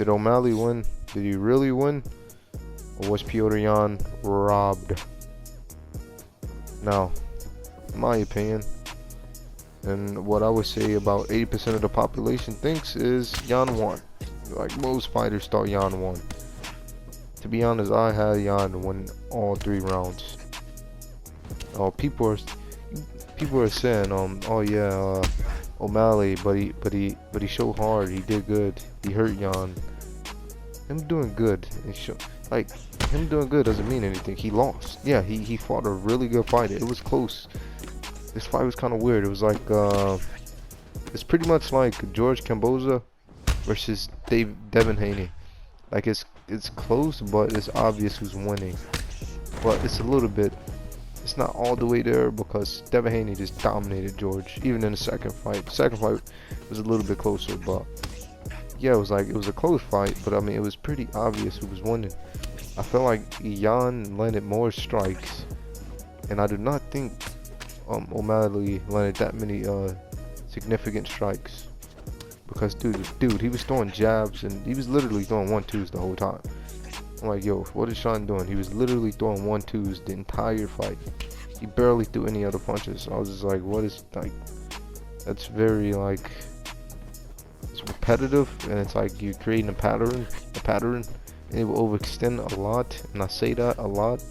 Did O'Malley win? Did he really win? Or was Petr Yan robbed? Now, in my opinion, and what I would say about 80% of the population thinks is Yan won. Like most fighters thought Yan won. To be honest, I had Yan win all 3 rounds. People are saying, oh yeah, O'Malley, but he showed hard. He did good. He hurt Yan. Him doing good, like him doing good doesn't mean anything. He lost. Yeah, he fought a really good fight. It was close. This fight was kind of weird. It was like it's pretty much like George Kamboja versus Devin Haney. Like it's close, but it's obvious who's winning. But it's a little bit. It's not all the way there because Devin Haney just dominated George, even in the second fight. The second fight was a little bit closer, but yeah, it was a close fight. But I mean, it was pretty obvious who was winning. I felt like Yan landed more strikes, and I do not think O'Malley landed that many significant strikes. Because dude, he was throwing jabs and he was literally throwing 1-2s the whole time. I'm like, yo, what is Sean doing? He was literally throwing 1-2s the entire fight. He barely threw any other punches. I was just like, what is, like, that's very, like, it's repetitive, and it's like you're creating a pattern, and it will overextend a lot, and I say that a lot,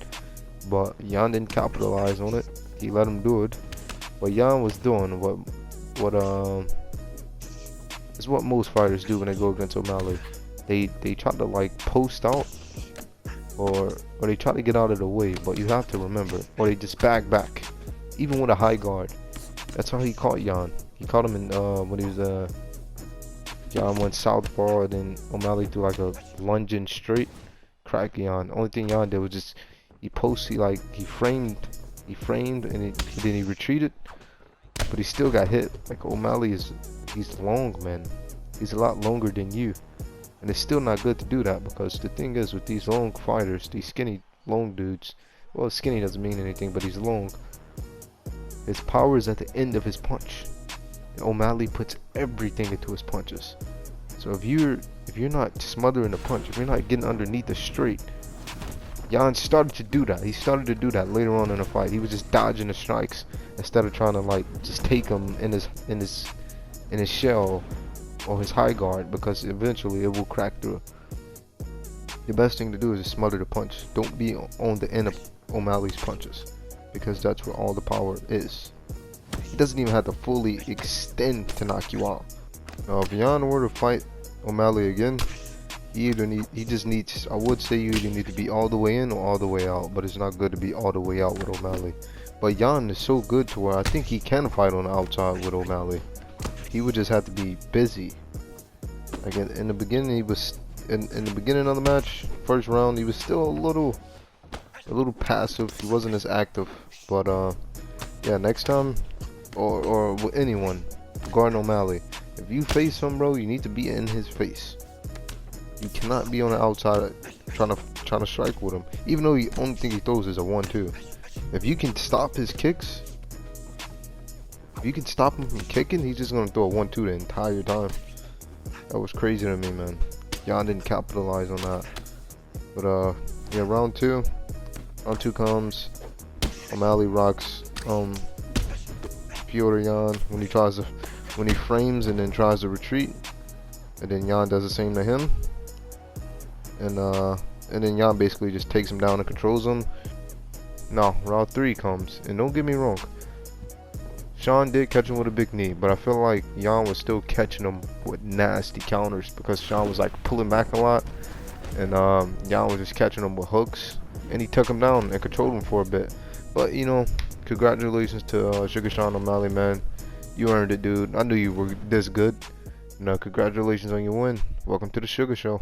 but Yan didn't capitalize on it. He let him do it, but Yan was doing what is what most fighters do when they go against O'Malley. They try to like post out, or they try to get out of the way, but you have to remember, or they just back, even with a high guard. That's how he caught Yan. He caught him in when he was Yan went southpaw, and then O'Malley threw like a lunging straight, crack Yan. Only thing Yan did was just he framed, and then he retreated, but he still got hit. Like O'Malley he's long, man. He's a lot longer than you. And it's still not good to do that, because the thing is with these long fighters, these skinny, long dudes, well, skinny doesn't mean anything, but he's long. His power is at the end of his punch. And O'Malley puts everything into his punches. So if you're not smothering the punch, if you're not getting underneath the straight, Yan started to do that. He started to do that later on in the fight. He was just dodging the strikes instead of trying to like just take him in his shell or his high guard, because eventually it will crack through. The best thing to do is just smother the punch. Don't be on the end of O'Malley's punches, because that's where all the power is. He doesn't even have to fully extend to knock you out. Now, if Yan were to fight O'Malley again, he just needs, I would say you either need to be all the way in or all the way out, but it's not good to be all the way out with O'Malley. But Yan is so good to where I think he can fight on the outside with O'Malley. He would just have to be busy. Like in the beginning, he was in the beginning of the match, first round, he was still a little passive. He wasn't as active. But yeah, next time, or with anyone, guarding O'Malley, if you face him, bro, you need to be in his face. You cannot be on the outside trying to strike with him, even though the only thing he throws is a 1-2. If you can stop his kicks, if you can stop him from kicking, he's just gonna throw a 1-2 the entire time. That was crazy to me, man. Yan didn't capitalize on that. But yeah, round two comes. O'Malley rocks Petr Yan when he frames and then tries to retreat, and then Yan does the same to him, and then Yan basically just takes him down and controls him. Now round 3 comes, and don't get me wrong, Sean did catch him with a big knee, but I feel like Yan was still catching him with nasty counters, because Sean was like pulling back a lot, and Yan was just catching him with hooks, and he took him down and controlled him for a bit. But you know, congratulations to Sugar Sean O'Malley, man. You earned it, dude. I knew you were this good. You know, congratulations on your win. Welcome to the Sugar Show.